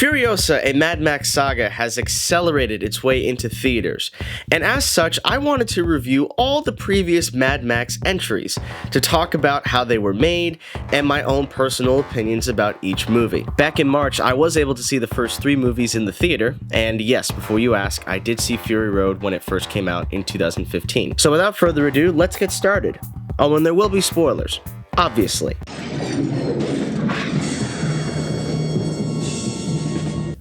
Furiosa, a Mad Max Saga, has accelerated its way into theaters, and as such, I wanted to review all the previous Mad Max entries to talk about how they were made and my own personal opinions about each movie. Back in March, I was able to see the first 3 movies in the theater, and yes, before you ask, I did see Fury Road when it first came out in 2015. So without further ado, let's get started. Oh, and there will be spoilers, obviously.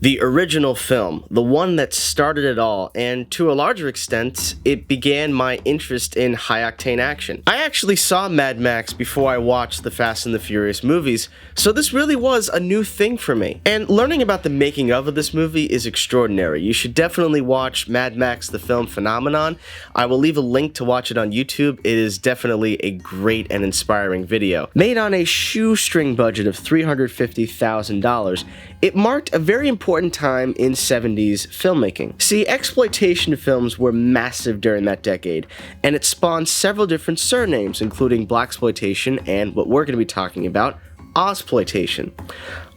The original film, the one that started it all, and to a larger extent, it began my interest in high-octane action. I actually saw Mad Max before I watched the Fast and the Furious movies, so this really was a new thing for me. And learning about the making of this movie is extraordinary. You should definitely watch Mad Max the Film Phenomenon. I will leave a link to watch it on YouTube. It is definitely a great and inspiring video. Made on a shoestring budget of $350,000, it marked a very important time in 70s filmmaking. See, exploitation films were massive during that decade, and it spawned several different surnames, including blaxploitation and what we're going to be talking about, Ozploitation.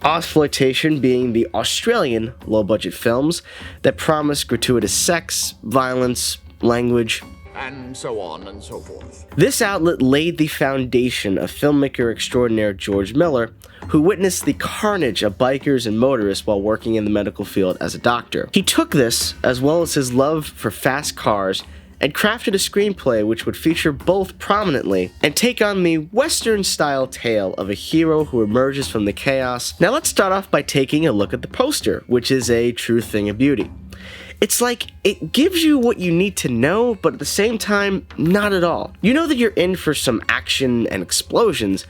Ozploitation being the Australian low-budget films that promise gratuitous sex, violence, language, and so on and so forth. This outlet laid the foundation of filmmaker extraordinaire George Miller, who witnessed the carnage of bikers and motorists while working in the medical field as a doctor. He took this, as well as his love for fast cars, and crafted a screenplay which would feature both prominently and take on the Western-style tale of a hero who emerges from the chaos. Now let's start off by taking a look at the poster, which is a true thing of beauty. It's like, it gives you what you need to know, but at the same time, not at all. You know that you're in for some action and explosions,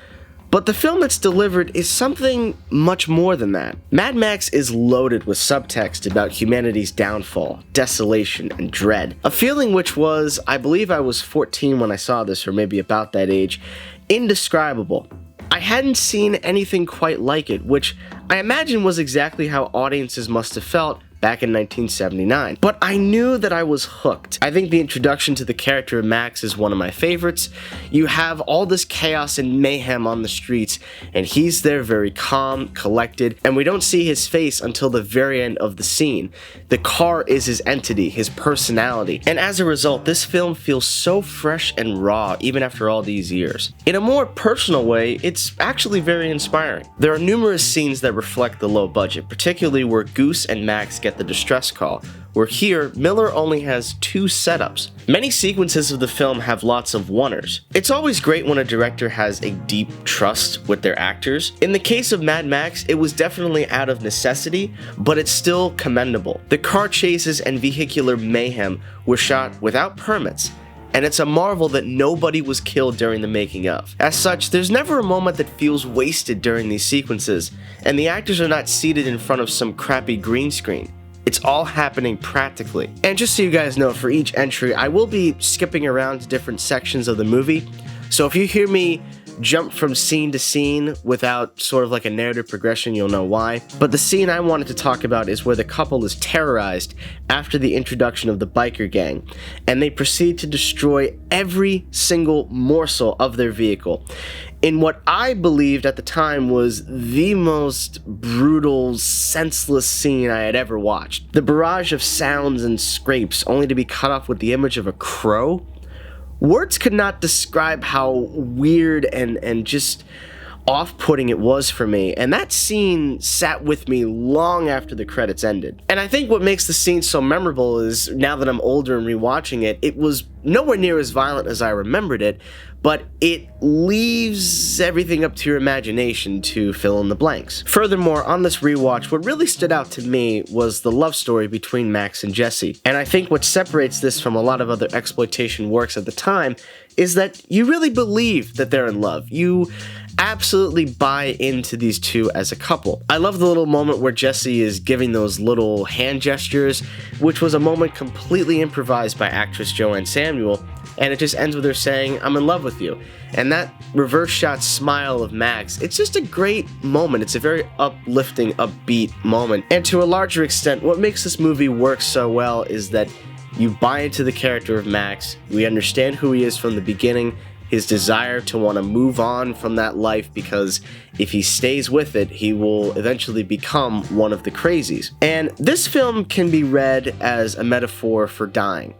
but the film that's delivered is something much more than that. Mad Max is loaded with subtext about humanity's downfall, desolation, and dread. A feeling which was, I believe I was 14 when I saw this, or maybe about that age, indescribable. I hadn't seen anything quite like it, which I imagine was exactly how audiences must have felt back in 1979. But I knew that I was hooked. I think the introduction to the character of Max is one of my favorites. You have all this chaos and mayhem on the streets, and he's there very calm, collected, and we don't see his face until the very end of the scene. The car is his entity, his personality, and as a result, this film feels so fresh and raw even after all these years. In a more personal way, it's actually very inspiring. There are numerous scenes that reflect the low budget, particularly where Goose and Max get the distress call, where here, Miller only has 2 setups. Many sequences of the film have lots of oneers. It's always great when a director has a deep trust with their actors. In the case of Mad Max, it was definitely out of necessity, but it's still commendable. The car chases and vehicular mayhem were shot without permits, and it's a marvel that nobody was killed during the making of. As such, there's never a moment that feels wasted during these sequences, and the actors are not seated in front of some crappy green screen. It's all happening practically. And just so you guys know, for each entry, I will be skipping around to different sections of the movie, so if you hear me jump from scene to scene without sort of like a narrative progression, you'll know why. But the scene I wanted to talk about is where the couple is terrorized after the introduction of the biker gang, and they proceed to destroy every single morsel of their vehicle in what I believed at the time was the most brutal, senseless scene I had ever watched. The barrage of sounds and scrapes, only to be cut off with the image of a crow. Words could not describe how weird and just off-putting it was for me, and that scene sat with me long after the credits ended. And I think what makes the scene so memorable is, now that I'm older and rewatching it, it was nowhere near as violent as I remembered it, but it leaves everything up to your imagination to fill in the blanks. Furthermore, on this rewatch, what really stood out to me was the love story between Max and Jesse. And I think what separates this from a lot of other exploitation works at the time is that you really believe that they're in love. You absolutely buy into these two as a couple. I love the little moment where Jesse is giving those little hand gestures, which was a moment completely improvised by actress Joanne Samuel, and it just ends with her saying, "I'm in love with you." And that reverse shot smile of Max, it's just a great moment. It's a very uplifting, upbeat moment. And to a larger extent, what makes this movie work so well is that you buy into the character of Max, we understand who he is from the beginning, his desire to want to move on from that life, because if he stays with it, he will eventually become one of the crazies. And this film can be read as a metaphor for dying.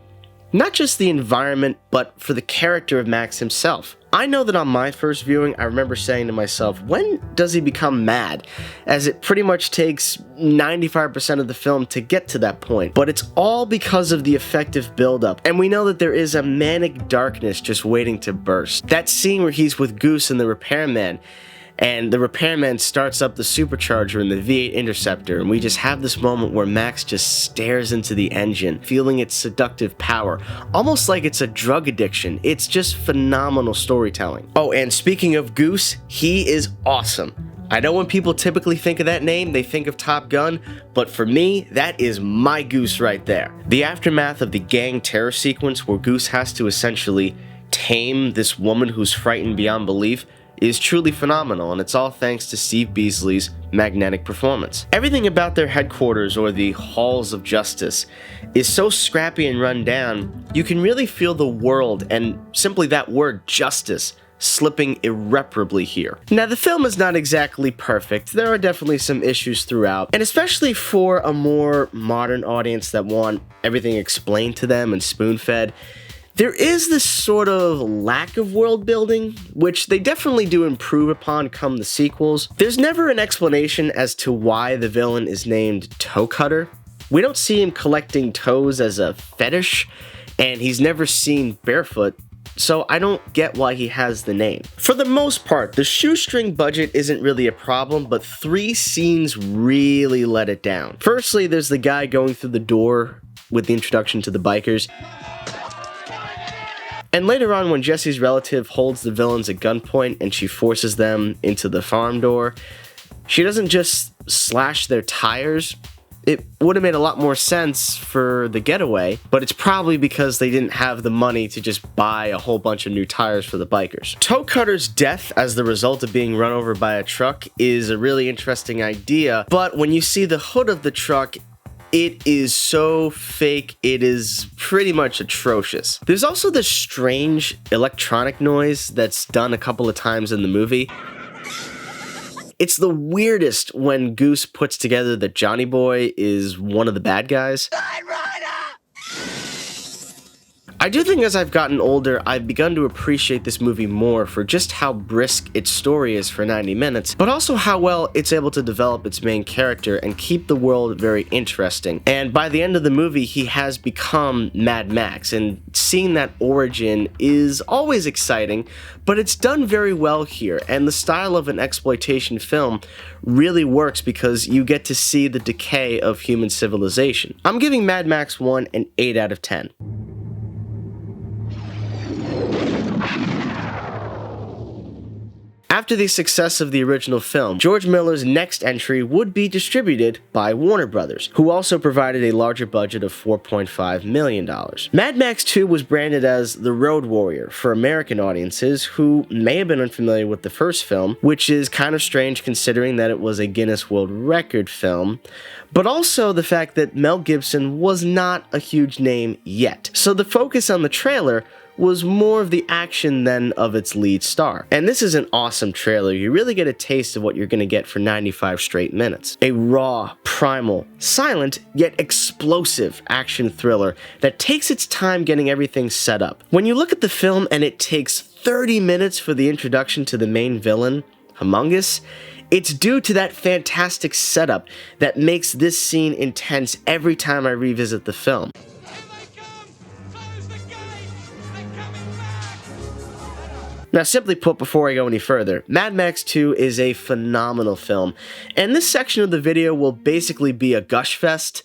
Not just the environment, but for the character of Max himself. I know that on my first viewing, I remember saying to myself, when does he become mad? As it pretty much takes 95% of the film to get to that point. But it's all because of the effective buildup. And we know that there is a manic darkness just waiting to burst. That scene where he's with Goose and the repairman, and the repairman starts up the supercharger in the V8 Interceptor, and we just have this moment where Max just stares into the engine, feeling its seductive power, almost like it's a drug addiction. It's just phenomenal storytelling. Oh, and speaking of Goose, he is awesome. I know when people typically think of that name, they think of Top Gun, but for me, that is my Goose right there. The aftermath of the gang terror sequence where Goose has to essentially tame this woman who's frightened beyond belief is truly phenomenal, and it's all thanks to Steve Beasley's magnetic performance. Everything about their headquarters, or the halls of justice, is so scrappy and run down, you can really feel the world, and simply that word, justice, slipping irreparably here. Now, the film is not exactly perfect. There are definitely some issues throughout, and especially for a more modern audience that want everything explained to them and spoon-fed, there is this sort of lack of world building, which they definitely do improve upon come the sequels. There's never an explanation as to why the villain is named Toe Cutter. We don't see him collecting toes as a fetish, and he's never seen barefoot, so I don't get why he has the name. For the most part, the shoestring budget isn't really a problem, but 3 scenes really let it down. Firstly, there's the guy going through the door with the introduction to the bikers. And later on, when Jesse's relative holds the villains at gunpoint and she forces them into the farm door, she doesn't just slash their tires. It would have made a lot more sense for the getaway, but it's probably because they didn't have the money to just buy a whole bunch of new tires for the bikers. Toe Cutter's death as the result of being run over by a truck is a really interesting idea, but when you see the hood of the truck, it is so fake, it is pretty much atrocious. There's also this strange electronic noise that's done a couple of times in the movie. It's the weirdest when Goose puts together that Johnny Boy is one of the bad guys. I do think as I've gotten older, I've begun to appreciate this movie more for just how brisk its story is for 90 minutes, but also how well it's able to develop its main character and keep the world very interesting. And by the end of the movie, he has become Mad Max, and seeing that origin is always exciting, but it's done very well here, and the style of an exploitation film really works because you get to see the decay of human civilization. I'm giving Mad Max 1 an 8 out of 10. After the success of the original film, George Miller's next entry would be distributed by Warner Brothers, who also provided a larger budget of $4.5 million. Mad Max 2 was branded as The Road Warrior for American audiences who may have been unfamiliar with the first film, which is kind of strange considering that it was a Guinness World Record film, but also the fact that Mel Gibson was not a huge name yet. So the focus on the trailer was more of the action than of its lead star. And this is an awesome trailer. You really get a taste of what you're gonna get for 95 straight minutes. A raw, primal, silent, yet explosive action thriller that takes its time getting everything set up. When you look at the film and it takes 30 minutes for the introduction to the main villain, Humongous, it's due to that fantastic setup that makes this scene intense every time I revisit the film. Now, simply put, before I go any further, Mad Max 2 is a phenomenal film, and this section of the video will basically be a gush fest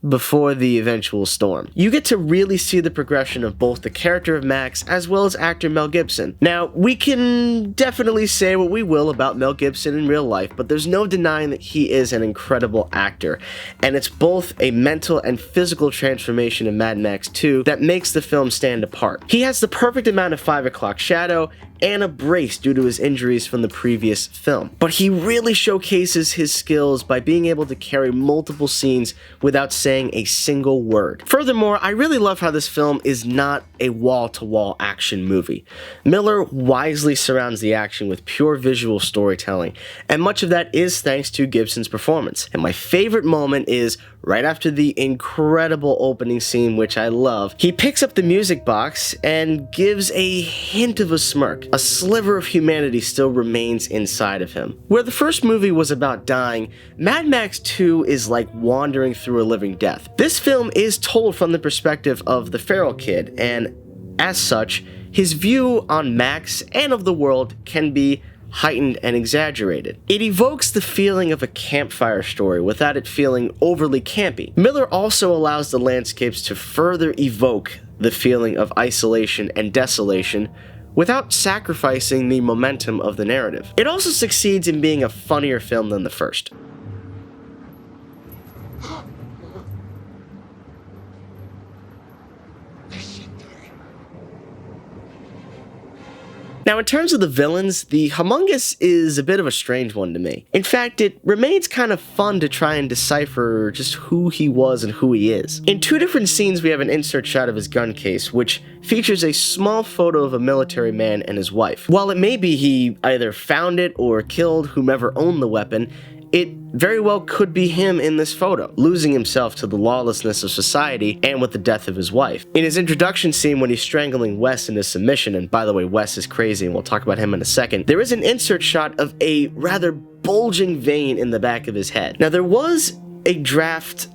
before the eventual storm. You get to really see the progression of both the character of Max as well as actor Mel Gibson. Now, we can definitely say what we will about Mel Gibson in real life, but there's no denying that he is an incredible actor, and it's both a mental and physical transformation in Mad Max 2 that makes the film stand apart. He has the perfect amount of 5 o'clock shadow, and a brace due to his injuries from the previous film. But he really showcases his skills by being able to carry multiple scenes without saying a single word. Furthermore, I really love how this film is not a wall-to-wall action movie. Miller wisely surrounds the action with pure visual storytelling, and much of that is thanks to Gibson's performance. And my favorite moment is right after the incredible opening scene, which I love. He picks up the music box and gives a hint of a smirk. A sliver of humanity still remains inside of him. Where the first movie was about dying, Mad Max 2 is like wandering through a living death. This film is told from the perspective of the feral kid, and as such, his view on Max and of the world can be heightened and exaggerated. It evokes the feeling of a campfire story without it feeling overly campy. Miller also allows the landscapes to further evoke the feeling of isolation and desolation without sacrificing the momentum of the narrative. It also succeeds in being a funnier film than the first. Now, in terms of the villains, the Humongous is a bit of a strange one to me. In fact, it remains kind of fun to try and decipher just who he was and who he is. In two different scenes, we have an insert shot of his gun case, which features a small photo of a military man and his wife. While it may be he either found it or killed whomever owned the weapon, it very well could be him in this photo, losing himself to the lawlessness of society and with the death of his wife. In his introduction scene when he's strangling Wes into submission, and by the way, Wes is crazy and we'll talk about him in a second, there is an insert shot of a rather bulging vein in the back of his head. Now, there was a draft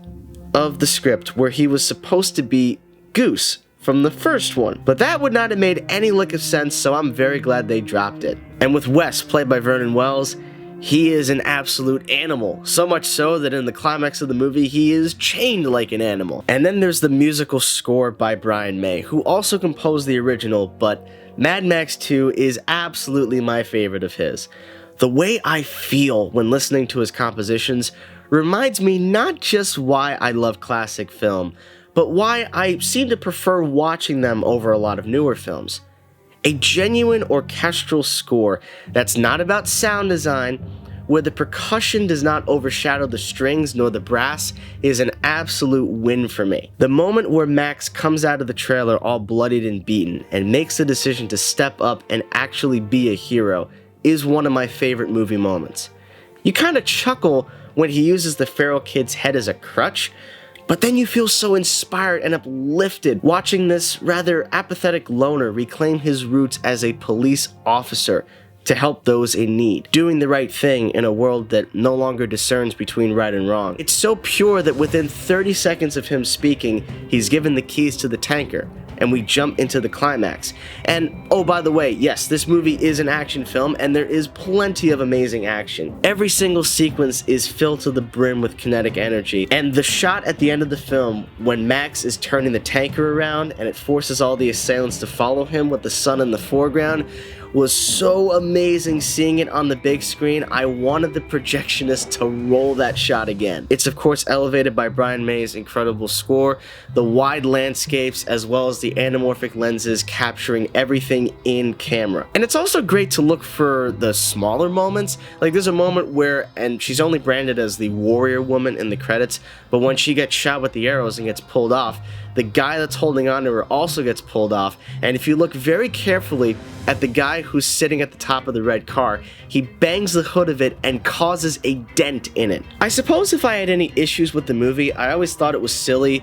of the script where he was supposed to be Goose from the first one, but that would not have made any lick of sense, so I'm very glad they dropped it. And with Wes, played by Vernon Wells, he is an absolute animal, so much so that in the climax of the movie, he is chained like an animal. And then there's the musical score by Brian May, who also composed the original, but Mad Max 2 is absolutely my favorite of his. The way I feel when listening to his compositions reminds me not just why I love classic film, but why I seem to prefer watching them over a lot of newer films. A genuine orchestral score that's not about sound design, where the percussion does not overshadow the strings nor the brass, is an absolute win for me. The moment where Max comes out of the trailer all bloodied and beaten and makes the decision to step up and actually be a hero is one of my favorite movie moments. You kind of chuckle when he uses the feral kid's head as a crutch, but then you feel so inspired and uplifted watching this rather apathetic loner reclaim his roots as a police officer to help those in need, doing the right thing in a world that no longer discerns between right and wrong. It's so pure that within 30 seconds of him speaking, he's given the keys to the tanker, and we jump into the climax. And oh, by the way, yes, this movie is an action film, and there is plenty of amazing action. Every single sequence is filled to the brim with kinetic energy, and the shot at the end of the film when Max is turning the tanker around and it forces all the assailants to follow him with the sun in the foreground was so amazing. Seeing it on the big screen, I wanted the projectionist to roll that shot again. It's of course elevated by Brian May's incredible score, the wide landscapes, as well as the anamorphic lenses capturing everything in camera. And it's also great to look for the smaller moments. Like there's a moment where, and she's only branded as the warrior woman in the credits, but when she gets shot with the arrows and gets pulled off, the guy that's holding on to her also gets pulled off, and if you look very carefully at the guy who's sitting at the top of the red car, he bangs the hood of it and causes a dent in it. I suppose if I had any issues with the movie, I always thought it was silly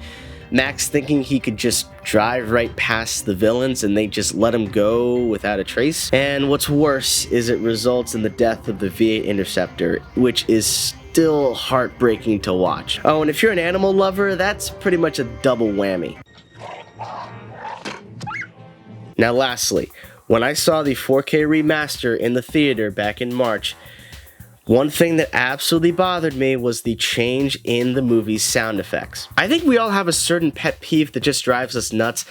Max thinking he could just drive right past the villains and they just let him go without a trace. And what's worse is it results in the death of the V8 Interceptor, which is still heartbreaking to watch. Oh, and if you're an animal lover, that's pretty much a double whammy. Now lastly, when I saw the 4K remaster in the theater back in March, one thing that absolutely bothered me was the change in the movie's sound effects. I think we all have a certain pet peeve that just drives us nuts.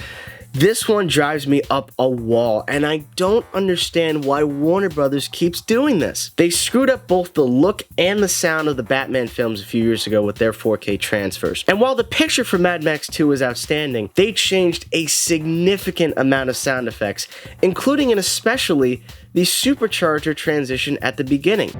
This one drives me up a wall, and I don't understand why Warner Brothers keeps doing this. They screwed up both the look and the sound of the Batman films a few years ago with their 4K transfers. And while the picture for Mad Max 2 is outstanding, they changed a significant amount of sound effects, including and especially the supercharger transition at the beginning.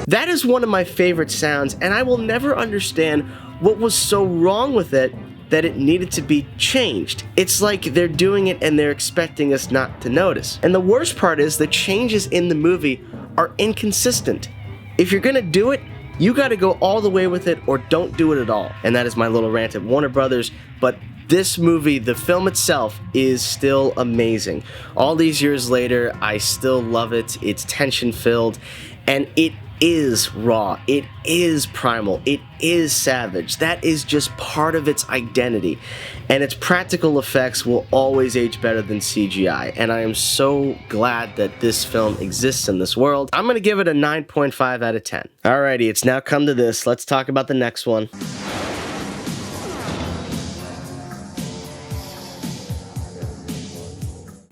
That is one of my favorite sounds, and I will never understand what was so wrong with it that it needed to be changed. It's like they're doing it and they're expecting us not to notice. And the worst part is the changes in the movie are inconsistent. If you're gonna do it, you gotta go all the way with it or don't do it at all. And that is my little rant at Warner Brothers, but this movie, the film itself, is still amazing. All these years later, I still love it. It's tension-filled, and it is raw, it is primal, it is savage. That is just part of its identity, and its practical effects will always age better than CGI, and I am so glad that this film exists in this world. I'm gonna give it a 9.5 out of 10. Alrighty, it's now come to this. Let's talk about the next one.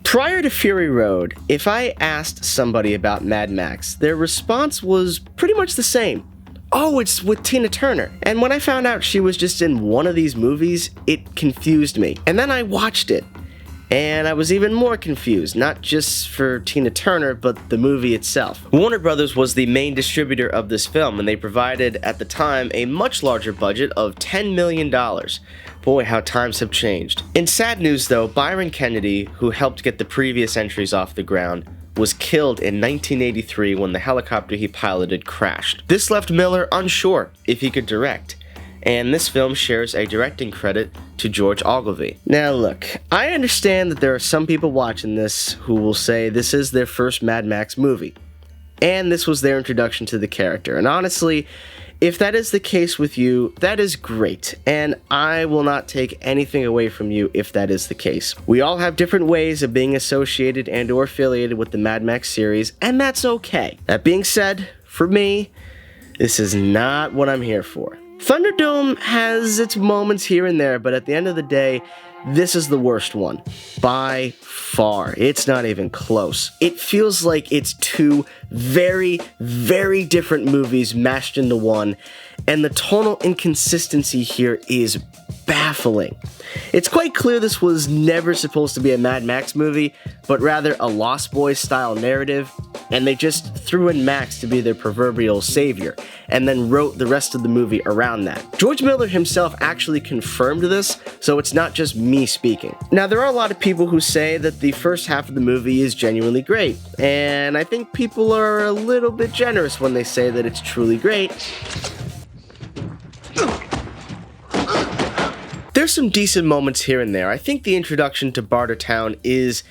Prior to Fury Road, if I asked somebody about Mad Max, their response was pretty much the same. Oh, it's with Tina Turner. And when I found out she was just in one of these movies, it confused me. And then I watched it, and I was even more confused, not just for Tina Turner, but the movie itself. Warner Brothers was the main distributor of this film, and they provided, at the time, a much larger budget of $10 million. Boy, how times have changed. In sad news though, Byron Kennedy, who helped get the previous entries off the ground, was killed in 1983 when the helicopter he piloted crashed. This left Miller unsure if he could direct, and this film shares a directing credit to George Ogilvy. Now look, I understand that there are some people watching this who will say this is their first Mad Max movie, and this was their introduction to the character, and honestly, if that is the case with you, that is great, and I will not take anything away from you if that is the case. We all have different ways of being associated and or affiliated with the Mad Max series, and that's okay. That being said, for me, this is not what I'm here for. Thunderdome has its moments here and there, but at the end of the day, this is the worst one. By far. It's not even close. It feels like it's two very, very different movies mashed into one, and the tonal inconsistency here is baffling. It's quite clear this was never supposed to be a Mad Max movie, but rather a Lost Boys style narrative, and they just threw in Max to be their proverbial savior, and then wrote the rest of the movie around that. George Miller himself actually confirmed this, so it's not just me speaking. Now, there are a lot of people who say that the first half of the movie is genuinely great, and I think people are a little bit generous when they say that it's truly great. There's some decent moments here and there. I think the introduction to Bartertown is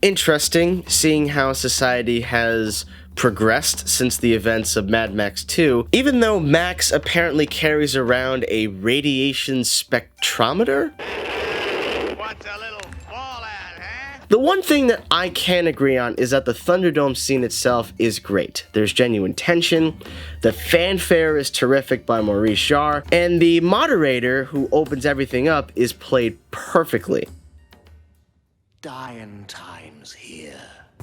interesting, seeing how society has progressed since the events of Mad Max 2, even though Max apparently carries around a radiation spectrometer. What's a little fallout, huh? The one thing that I can agree on is that the Thunderdome scene itself is great. There's genuine tension, the fanfare is terrific by Maurice Jarre, and the moderator who opens everything up is played perfectly. Dying times here.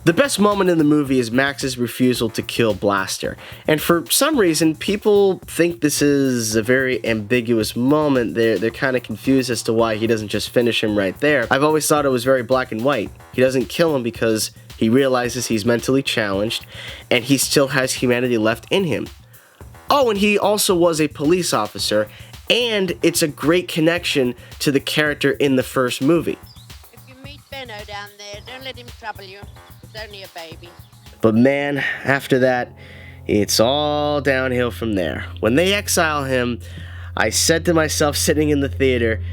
The best moment in the movie is Max's refusal to kill Blaster, and for some reason, people think this is a very ambiguous moment. They're kind of confused as to why he doesn't just finish him right there. I've always thought it was very black and white. He doesn't kill him because he realizes he's mentally challenged, and he still has humanity left in him. Oh, and he also was a police officer, and it's a great connection to the character in the first movie. If you meet Benno down there, don't let him trouble you. He's only a baby. But man, after that, it's all downhill from there. When they exile him, I said to myself sitting in the theater,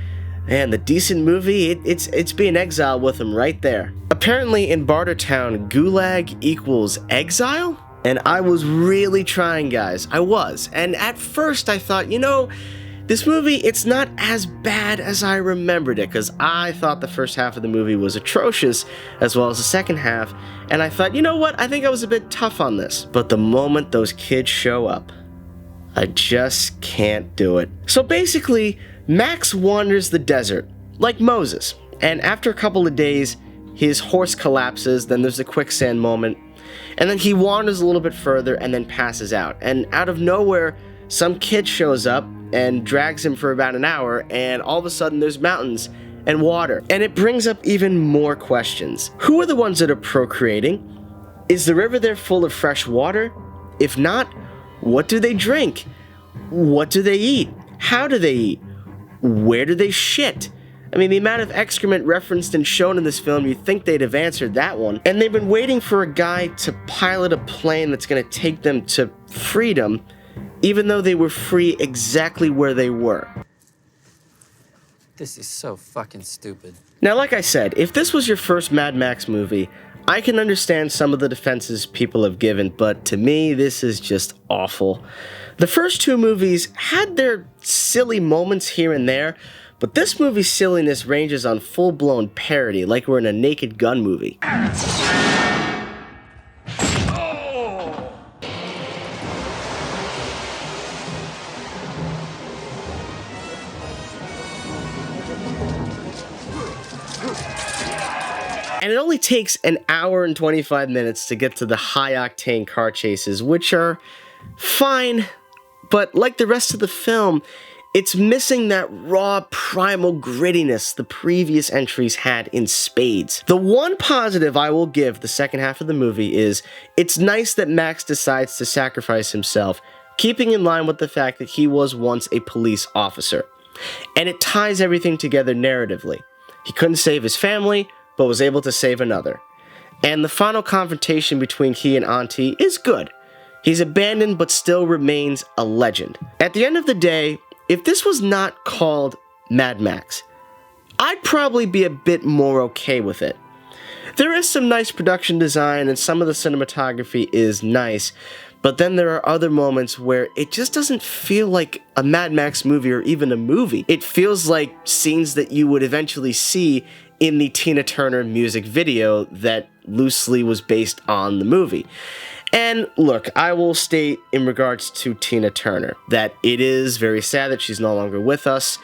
man, the decent movie, it's being exiled with him right there. Apparently in Bartertown, gulag equals exile? And I was really trying, guys. I was. And at first I thought, you know, this movie, it's not as bad as I remembered it, because I thought the first half of the movie was atrocious, as well as the second half, and I thought, you know what, I think I was a bit tough on this. But the moment those kids show up, I just can't do it. So basically, Max wanders the desert, like Moses, and after a couple of days, his horse collapses, then there's a quicksand moment, and then he wanders a little bit further and then passes out. And out of nowhere, some kid shows up and drags him for about an hour, and all of a sudden there's mountains and water. And it brings up even more questions. Who are the ones that are procreating? Is the river there full of fresh water? If not, what do they drink? What do they eat? How do they eat? Where do they shit? I mean, the amount of excrement referenced and shown in this film, you'd think they'd have answered that one. And they've been waiting for a guy to pilot a plane that's gonna take them to freedom, even though they were free exactly where they were. This is so fucking stupid. Now, like I said, if this was your first Mad Max movie, I can understand some of the defenses people have given, but to me, this is just awful. The first two movies had their silly moments here and there, but this movie's silliness ranges on full-blown parody, like we're in a Naked Gun movie. And it only takes an hour and 25 minutes to get to the high-octane car chases, which are fine, but like the rest of the film, it's missing that raw, primal grittiness the previous entries had in spades. The one positive I will give the second half of the movie is, it's nice that Max decides to sacrifice himself, keeping in line with the fact that he was once a police officer. And it ties everything together narratively. He couldn't save his family, but was able to save another. And the final confrontation between he and Auntie is good. He's abandoned but still remains a legend. At the end of the day, if this was not called Mad Max, I'd probably be a bit more okay with it. There is some nice production design and some of the cinematography is nice, but then there are other moments where it just doesn't feel like a Mad Max movie or even a movie. It feels like scenes that you would eventually see in the Tina Turner music video that loosely was based on the movie. And look, I will state in regards to Tina Turner that it is very sad that she's no longer with us,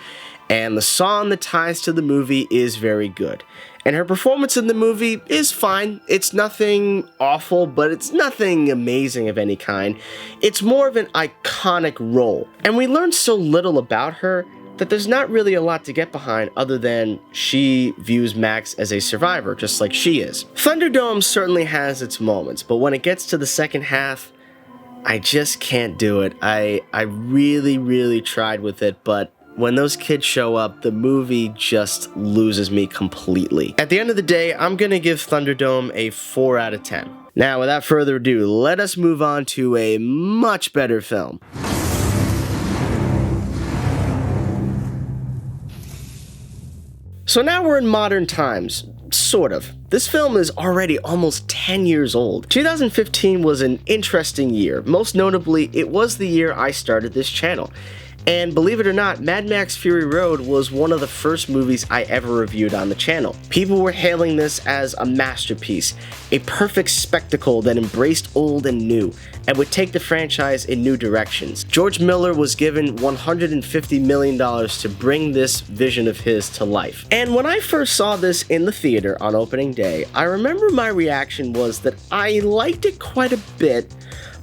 and the song that ties to the movie is very good. And her performance in the movie is fine. It's nothing awful, but it's nothing amazing of any kind. It's more of an iconic role. And we learned so little about her that there's not really a lot to get behind other than she views Max as a survivor, just like she is. Thunderdome certainly has its moments, but when it gets to the second half, I just can't do it. I really tried with it, but when those kids show up, the movie just loses me completely. At the end of the day, I'm gonna give Thunderdome a 4 out of 10. Now, without further ado, let us move on to a much better film. So now we're in modern times, sort of. This film is already almost 10 years old. 2015 was an interesting year. Most notably, it was the year I started this channel. And believe it or not, Mad Max Fury Road was one of the first movies I ever reviewed on the channel. People were hailing this as a masterpiece, a perfect spectacle that embraced old and new, and would take the franchise in new directions. George Miller was given $150 million to bring this vision of his to life. And when I first saw this in the theater on opening day, I remember my reaction was that I liked it quite a bit,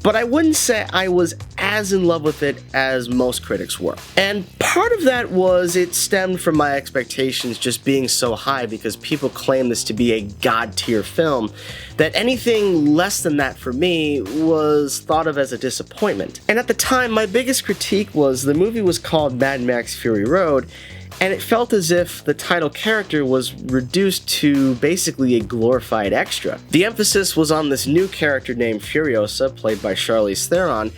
but I wouldn't say I was as in love with it as most critics were. And part of that was it stemmed from my expectations just being so high because people claim this to be a god-tier film, that anything less than that for me was thought of as a disappointment. And at the time, my biggest critique was the movie was called Mad Max Fury Road, and it felt as if the title character was reduced to basically a glorified extra. The emphasis was on this new character named Furiosa, played by Charlize Theron,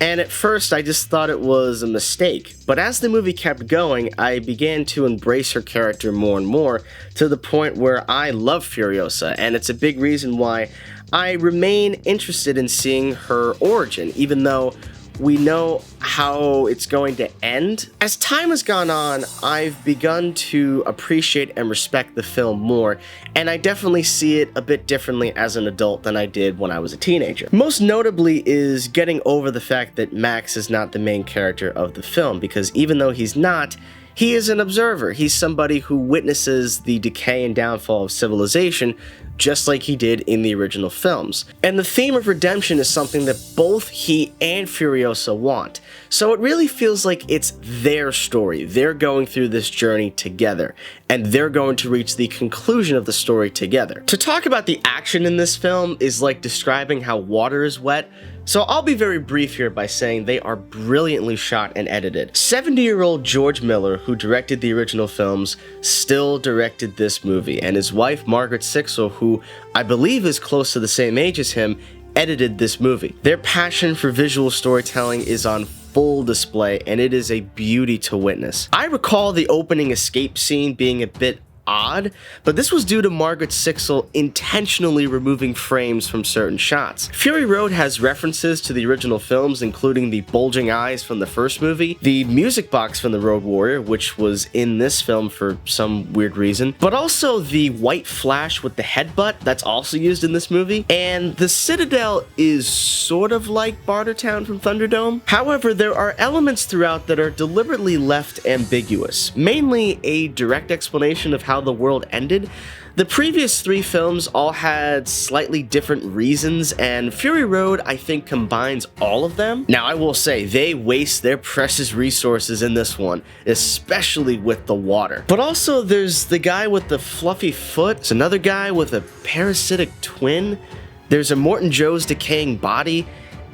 and at first I just thought it was a mistake. But as the movie kept going, I began to embrace her character more and more, to the point where I love Furiosa, and it's a big reason why I remain interested in seeing her origin, even though we know how it's going to end. As time has gone on, I've begun to appreciate and respect the film more, and I definitely see it a bit differently as an adult than I did when I was a teenager. Most notably is getting over the fact that Max is not the main character of the film, because even though he's not, he is an observer. He's somebody who witnesses the decay and downfall of civilization, just like he did in the original films. And the theme of redemption is something that both he and Furiosa want. So it really feels like it's their story. They're going through this journey together, and they're going to reach the conclusion of the story together. To talk about the action in this film is like describing how water is wet, so I'll be very brief here by saying they are brilliantly shot and edited. 70-year-old George Miller, who directed the original films, still directed this movie, and his wife Margaret Sixel, who I believe is close to the same age as him, edited this movie. Their passion for visual storytelling is on full display, and it is a beauty to witness. I recall the opening escape scene being a bit odd, but this was due to Margaret Sixel intentionally removing frames from certain shots. Fury Road has references to the original films, including the bulging eyes from the first movie, the music box from the Road Warrior, which was in this film for some weird reason, but also the white flash with the headbutt that's also used in this movie, and the Citadel is sort of like Bartertown from Thunderdome. However, there are elements throughout that are deliberately left ambiguous, mainly a direct explanation of how the world ended. The previous three films all had slightly different reasons, and Fury Road, I think, combines all of them. Now, I will say, they waste their precious resources in this one, especially with the water. But also, there's the guy with the fluffy foot, there's another guy with a parasitic twin, there's Immortan Joe's decaying body,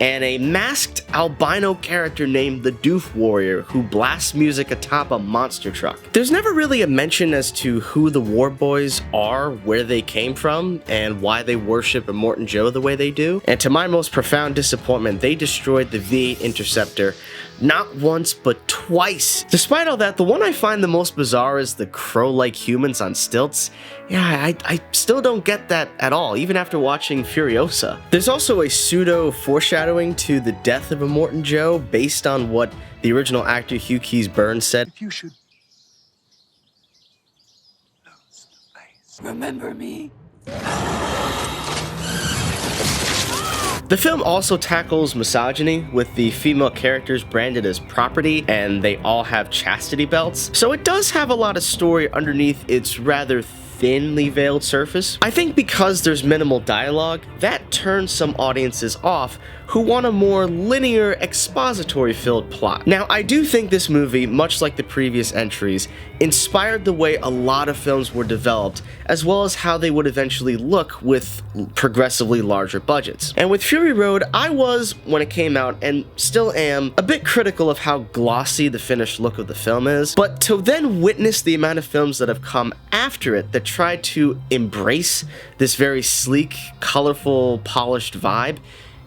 and a masked albino character named the Doof Warrior who blasts music atop a monster truck. There's never really a mention as to who the War Boys are, where they came from, and why they worship Immortan Joe the way they do. And to my most profound disappointment, they destroyed the V Interceptor not once but twice. Despite all that, the one I find the most bizarre is the crow-like humans on stilts. Yeah, I still don't get that at all, even after watching Furiosa. There's also a pseudo foreshadowing to the death of Immortan Joe based on what the original actor Hugh Keys Burns said. If you should lose the face, remember me. The film also tackles misogyny, with the female characters branded as property, and they all have chastity belts. So it does have a lot of story underneath its rather thinly veiled surface. I think because there's minimal dialogue, that turns some audiences off who want a more linear, expository-filled plot. Now, I do think this movie, much like the previous entries, inspired the way a lot of films were developed, as well as how they would eventually look with progressively larger budgets. And with Fury Road, I was, when it came out, and still am, a bit critical of how glossy the finished look of the film is, but to then witness the amount of films that have come after it that try to embrace this very sleek, colorful, polished vibe,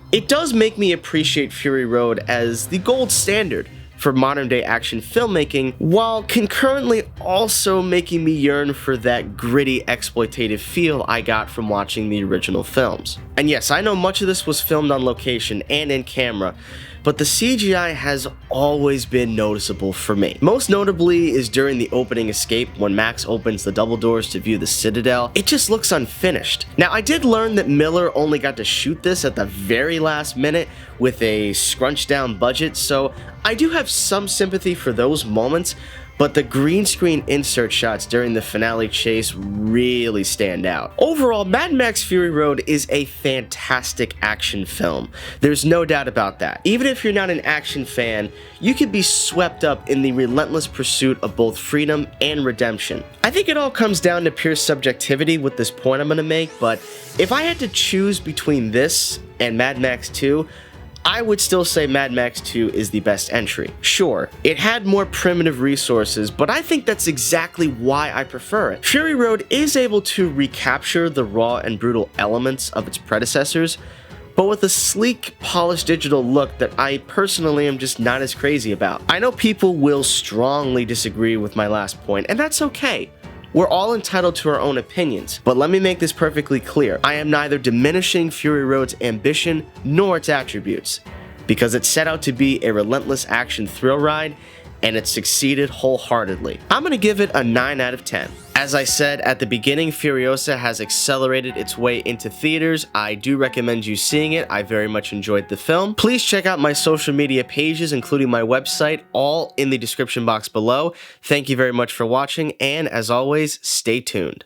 it does make me appreciate Fury Road as the gold standard for modern day action filmmaking, while concurrently also making me yearn for that gritty exploitative feel I got from watching the original films. And yes, I know much of this was filmed on location and in camera, but the CGI has always been noticeable for me. Most notably is during the opening escape when Max opens the double doors to view the Citadel. It just looks unfinished. Now, I did learn that Miller only got to shoot this at the very last minute with a scrunched down budget, so I do have some sympathy for those moments, but the green screen insert shots during the finale chase really stand out. Overall, Mad Max Fury Road is a fantastic action film. There's no doubt about that. Even if you're not an action fan, you could be swept up in the relentless pursuit of both freedom and redemption. I think it all comes down to pure subjectivity with this point I'm gonna make, but if I had to choose between this and Mad Max 2, I would still say Mad Max 2 is the best entry. Sure, it had more primitive resources, but I think that's exactly why I prefer it. Fury Road is able to recapture the raw and brutal elements of its predecessors, but with a sleek, polished digital look that I personally am just not as crazy about. I know people will strongly disagree with my last point, and that's okay. We're all entitled to our own opinions, but let me make this perfectly clear. I am neither diminishing Fury Road's ambition nor its attributes. because it set out to be a relentless action thrill ride, and it succeeded wholeheartedly. I'm gonna give it a 9 out of 10. As I said at the beginning, Furiosa has accelerated its way into theaters. I do recommend you seeing it. I very much enjoyed the film. Please check out my social media pages, including my website, all in the description box below. Thank you very much for watching, and as always, stay tuned.